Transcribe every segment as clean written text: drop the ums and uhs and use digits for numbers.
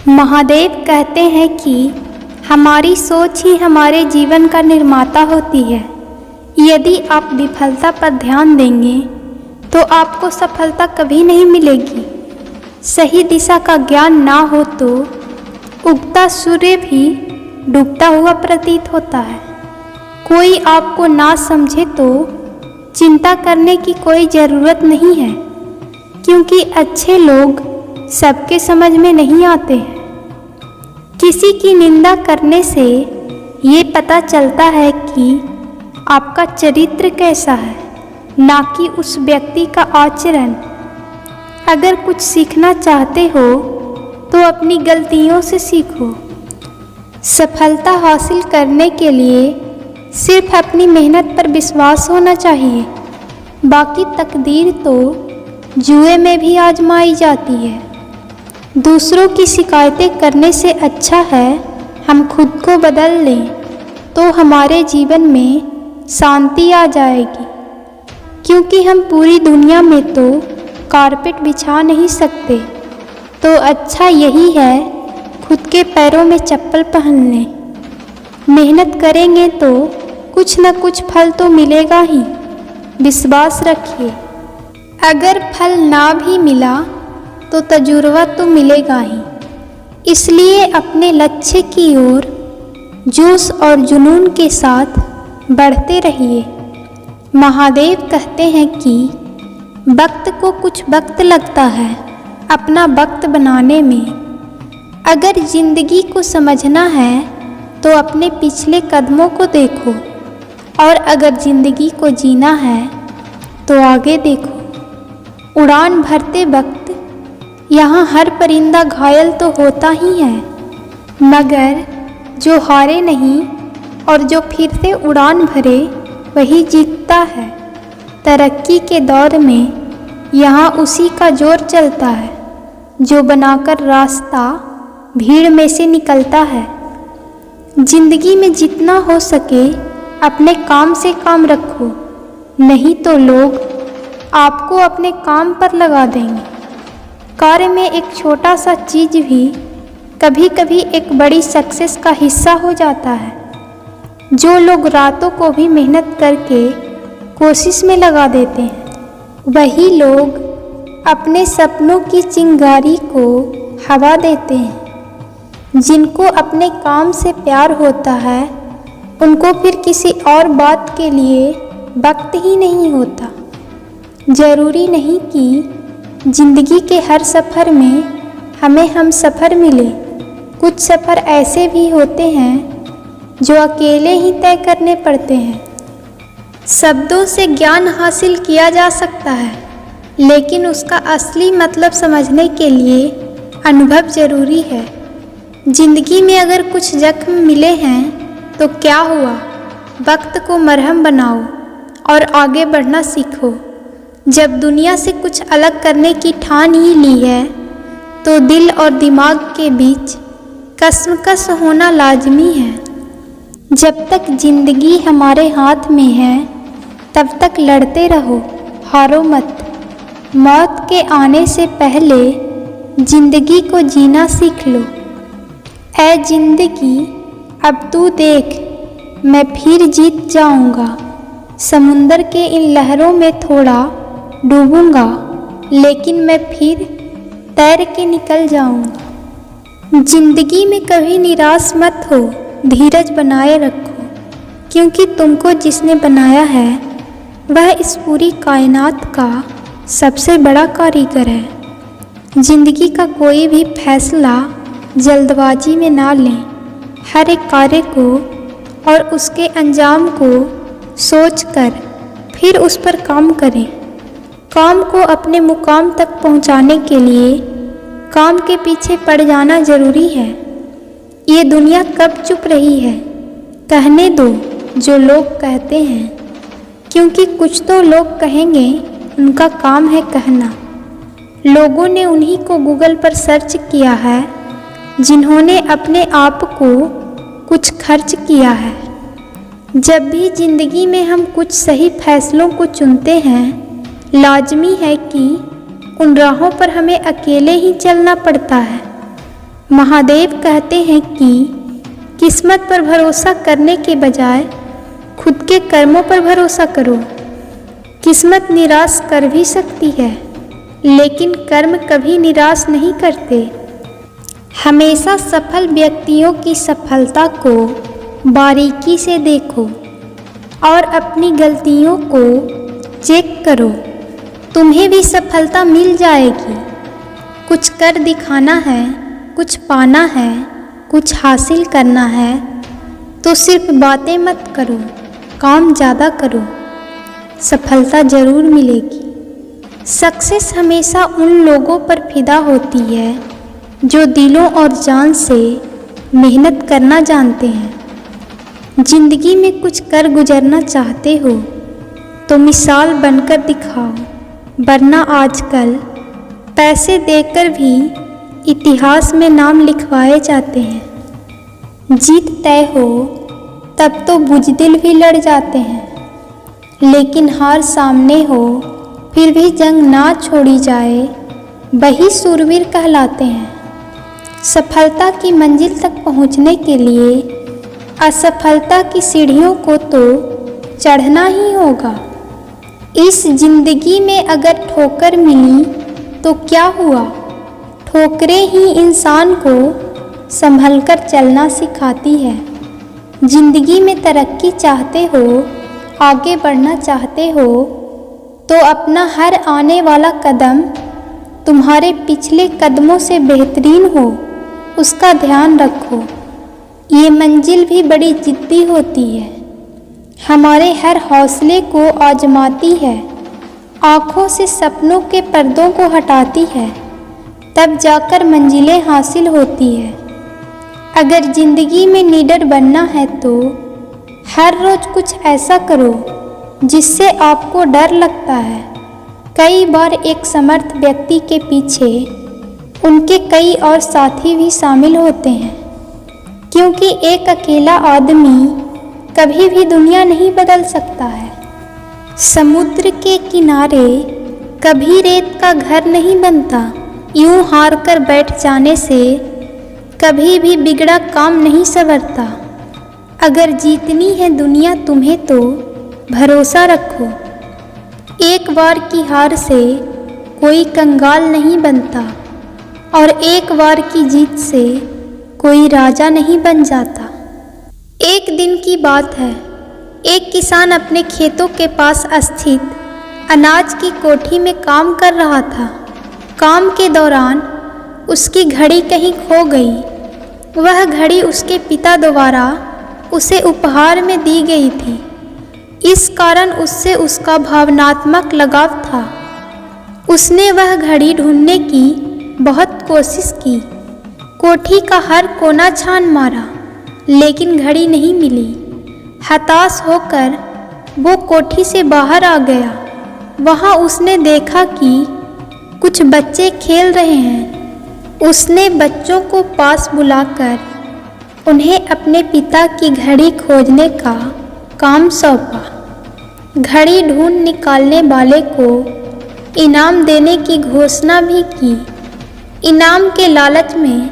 महादेव कहते हैं कि हमारी सोच ही हमारे जीवन का निर्माता होती है। यदि आप विफलता पर ध्यान देंगे तो आपको सफलता कभी नहीं मिलेगी। सही दिशा का ज्ञान ना हो तो उगता सूर्य भी डूबता हुआ प्रतीत होता है। कोई आपको ना समझे तो चिंता करने की कोई ज़रूरत नहीं है, क्योंकि अच्छे लोग सबके समझ में नहीं आते हैं। किसी की निंदा करने से ये पता चलता है कि आपका चरित्र कैसा है, ना कि उस व्यक्ति का आचरण। अगर कुछ सीखना चाहते हो तो अपनी गलतियों से सीखो। सफलता हासिल करने के लिए सिर्फ अपनी मेहनत पर विश्वास होना चाहिए। बाकी तकदीर तो जुए में भी आजमाई जाती है। दूसरों की शिकायतें करने से अच्छा है हम खुद को बदल लें, तो हमारे जीवन में शांति आ जाएगी। क्योंकि हम पूरी दुनिया में तो कारपेट बिछा नहीं सकते, तो अच्छा यही है खुद के पैरों में चप्पल पहन लें। मेहनत करेंगे तो कुछ न कुछ फल तो मिलेगा ही, विश्वास रखिए। अगर फल ना भी मिला तो तजुर्बा तो मिलेगा ही। इसलिए अपने लक्ष्य की ओर जोश और जुनून के साथ बढ़ते रहिए। महादेव कहते हैं कि वक्त को कुछ वक्त लगता है अपना वक्त बनाने में। अगर जिंदगी को समझना है तो अपने पिछले कदमों को देखो, और अगर जिंदगी को जीना है तो आगे देखो। उड़ान भरते वक्त यहाँ हर परिंदा घायल तो होता ही है, मगर जो हारे नहीं और जो फिर से उड़ान भरे वही जीतता है। तरक्की के दौर में यहाँ उसी का जोर चलता है जो बनाकर रास्ता भीड़ में से निकलता है। जिंदगी में जितना हो सके अपने काम से काम रखो, नहीं तो लोग आपको अपने काम पर लगा देंगे। कार्य में एक छोटा सा चीज़ भी कभी कभी एक बड़ी सक्सेस का हिस्सा हो जाता है। जो लोग रातों को भी मेहनत करके कोशिश में लगा देते हैं, वही लोग अपने सपनों की चिंगारी को हवा देते हैं। जिनको अपने काम से प्यार होता है उनको फिर किसी और बात के लिए वक्त ही नहीं होता। ज़रूरी नहीं कि जिंदगी के हर सफ़र में हमें हम सफ़र मिले। कुछ सफ़र ऐसे भी होते हैं जो अकेले ही तय करने पड़ते हैं। शब्दों से ज्ञान हासिल किया जा सकता है, लेकिन उसका असली मतलब समझने के लिए अनुभव ज़रूरी है। जिंदगी में अगर कुछ जख्म मिले हैं तो क्या हुआ, वक्त को मरहम बनाओ और आगे बढ़ना सीखो। जब दुनिया से कुछ अलग करने की ठान ही ली है तो दिल और दिमाग के बीच कशमकश होना लाजमी है। जब तक जिंदगी हमारे हाथ में है तब तक लड़ते रहो, हारो मत। मौत के आने से पहले जिंदगी को जीना सीख लो। ऐ जिंदगी अब तू देख, मैं फिर जीत जाऊंगा। समुंदर के इन लहरों में थोड़ा डूबूंगा, लेकिन मैं फिर तैर के निकल जाऊंगा। जिंदगी में कभी निराश मत हो, धीरज बनाए रखो, क्योंकि तुमको जिसने बनाया है वह इस पूरी कायनात का सबसे बड़ा कारीगर है। जिंदगी का कोई भी फैसला जल्दबाजी में ना लें। हर एक कार्य को और उसके अंजाम को सोचकर फिर उस पर काम करें। काम को अपने मुकाम तक पहुंचाने के लिए काम के पीछे पड़ जाना ज़रूरी है। ये दुनिया कब चुप रही है, कहने दो जो लोग कहते हैं, क्योंकि कुछ तो लोग कहेंगे, उनका काम है कहना। लोगों ने उन्हीं को गूगल पर सर्च किया है जिन्होंने अपने आप को कुछ खर्च किया है। जब भी ज़िंदगी में हम कुछ सही फैसलों को चुनते हैं, लाजमी है कि उन राहों पर हमें अकेले ही चलना पड़ता है। महादेव कहते हैं कि किस्मत पर भरोसा करने के बजाय खुद के कर्मों पर भरोसा करो। किस्मत निराश कर भी सकती है, लेकिन कर्म कभी निराश नहीं करते। हमेशा सफल व्यक्तियों की सफलता को बारीकी से देखो और अपनी गलतियों को चेक करो। तुम्हें भी सफलता मिल जाएगी। कुछ कर दिखाना है, कुछ पाना है, कुछ हासिल करना है तो सिर्फ बातें मत करो, काम ज़्यादा करो। सफलता ज़रूर मिलेगी। सक्सेस हमेशा उन लोगों पर फिदा होती है जो दिलों और जान से मेहनत करना जानते हैं। जिंदगी में कुछ कर गुजरना चाहते हो तो मिसाल बनकर दिखाओ, वरना आजकल पैसे देकर भी इतिहास में नाम लिखवाए जाते हैं। जीत तय हो तब तो बुज़दिल भी लड़ जाते हैं, लेकिन हार सामने हो फिर भी जंग ना छोड़ी जाए वही सूरवीर कहलाते हैं। सफलता की मंजिल तक पहुंचने के लिए असफलता की सीढ़ियों को तो चढ़ना ही होगा। इस जिंदगी में अगर ठोकर मिली तो क्या हुआ, ठोकरें ही इंसान को संभलकर चलना सिखाती है। जिंदगी में तरक्की चाहते हो, आगे बढ़ना चाहते हो तो अपना हर आने वाला कदम तुम्हारे पिछले कदमों से बेहतरीन हो, उसका ध्यान रखो। ये मंजिल भी बड़ी जिद्दी होती है, हमारे हर हौसले को आजमाती है, आँखों से सपनों के पर्दों को हटाती है, तब जाकर मंजिलें हासिल होती है। अगर ज़िंदगी में लीडर बनना है तो हर रोज़ कुछ ऐसा करो जिससे आपको डर लगता है। कई बार एक समर्थ व्यक्ति के पीछे उनके कई और साथी भी शामिल होते हैं, क्योंकि एक अकेला आदमी कभी भी दुनिया नहीं बदल सकता है। समुद्र के किनारे कभी रेत का घर नहीं बनता। यूं हार कर बैठ जाने से कभी भी बिगड़ा काम नहीं संवरता। अगर जीतनी है दुनिया तुम्हें तो भरोसा रखो। एक बार की हार से कोई कंगाल नहीं बनता और एक बार की जीत से कोई राजा नहीं बन जाता। एक दिन की बात है, एक किसान अपने खेतों के पास स्थित अनाज की कोठी में काम कर रहा था। काम के दौरान उसकी घड़ी कहीं खो गई। वह घड़ी उसके पिता द्वारा उसे उपहार में दी गई थी, इस कारण उससे उसका भावनात्मक लगाव था। उसने वह घड़ी ढूंढने की बहुत कोशिश की, कोठी का हर कोना छान मारा, लेकिन घड़ी नहीं मिली। हताश होकर वो कोठी से बाहर आ गया। वहाँ उसने देखा कि कुछ बच्चे खेल रहे हैं। उसने बच्चों को पास बुलाकर उन्हें अपने पिता की घड़ी खोजने का काम सौंपा। घड़ी ढूंढ निकालने वाले को इनाम देने की घोषणा भी की। इनाम के लालच में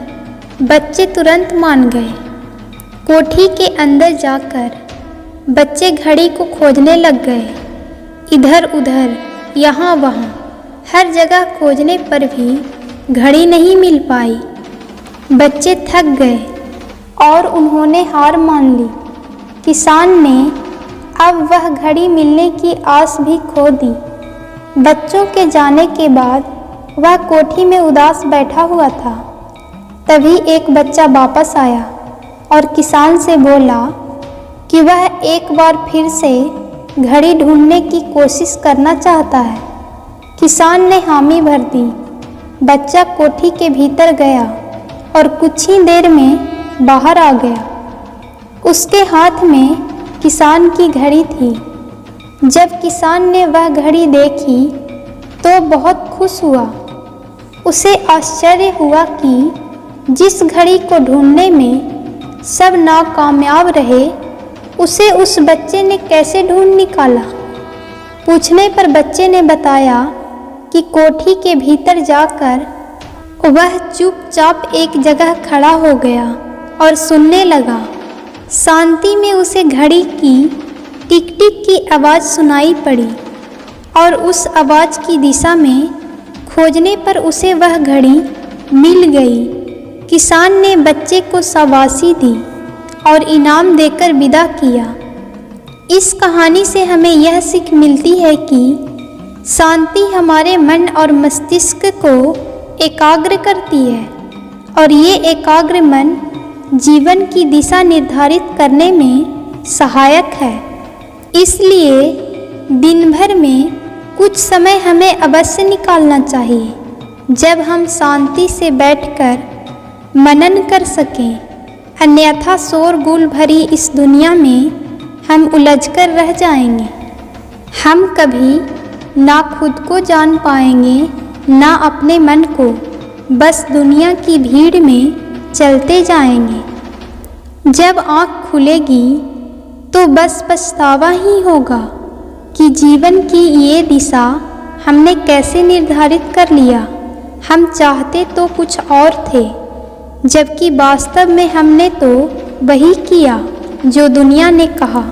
बच्चे तुरंत मान गए। कोठी के अंदर जाकर बच्चे घड़ी को खोजने लग गए। इधर उधर, यहाँ वहाँ, हर जगह खोजने पर भी घड़ी नहीं मिल पाई। बच्चे थक गए और उन्होंने हार मान ली। किसान ने अब वह घड़ी मिलने की आस भी खो दी। बच्चों के जाने के बाद वह कोठी में उदास बैठा हुआ था। तभी एक बच्चा वापस आया और किसान से बोला कि वह एक बार फिर से घड़ी ढूंढने की कोशिश करना चाहता है। किसान ने हामी भर दी। बच्चा कोठी के भीतर गया और कुछ ही देर में बाहर आ गया। उसके हाथ में किसान की घड़ी थी। जब किसान ने वह घड़ी देखी तो बहुत खुश हुआ। उसे आश्चर्य हुआ कि जिस घड़ी को ढूंढने में सब नाकामयाब रहे, उसे उस बच्चे ने कैसे ढूंढ निकाला। पूछने पर बच्चे ने बताया कि कोठी के भीतर जाकर वह चुपचाप एक जगह खड़ा हो गया और सुनने लगा। शांति में उसे घड़ी की टिक टिक की आवाज़ सुनाई पड़ी और उस आवाज़ की दिशा में खोजने पर उसे वह घड़ी मिल गई। किसान ने बच्चे को शाबाशी दी और इनाम देकर विदा किया। इस कहानी से हमें यह सीख मिलती है कि शांति हमारे मन और मस्तिष्क को एकाग्र करती है और ये एकाग्र मन जीवन की दिशा निर्धारित करने में सहायक है। इसलिए दिन भर में कुछ समय हमें अवश्य निकालना चाहिए जब हम शांति से बैठकर मनन कर सकें, अन्यथा शोरगुल भरी इस दुनिया में हम उलझकर रह जाएंगे। हम कभी ना खुद को जान पाएंगे ना अपने मन को, बस दुनिया की भीड़ में चलते जाएंगे। जब आँख खुलेगी तो बस पछतावा ही होगा कि जीवन की ये दिशा हमने कैसे निर्धारित कर लिया। हम चाहते तो कुछ और थे, जबकि वास्तव में हमने तो वही किया जो दुनिया ने कहा।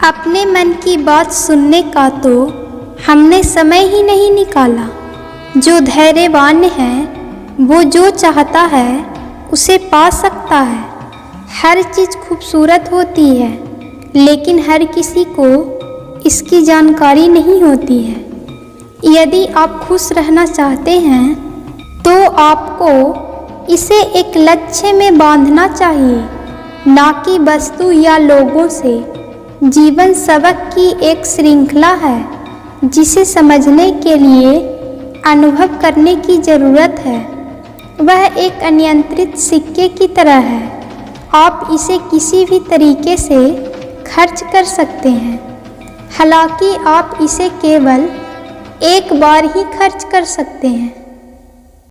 अपने मन की बात सुनने का तो हमने समय ही नहीं निकाला। जो धैर्यवान है वो जो चाहता है उसे पा सकता है। हर चीज़ खूबसूरत होती है, लेकिन हर किसी को इसकी जानकारी नहीं होती है। यदि आप खुश रहना चाहते हैं तो आपको इसे एक लक्ष्य में बांधना चाहिए, ना कि वस्तु या लोगों से। जीवन सबक की एक श्रृंखला है जिसे समझने के लिए अनुभव करने की ज़रूरत है। वह एक अनियंत्रित सिक्के की तरह है। आप इसे किसी भी तरीके से खर्च कर सकते हैं, हालांकि आप इसे केवल एक बार ही खर्च कर सकते हैं।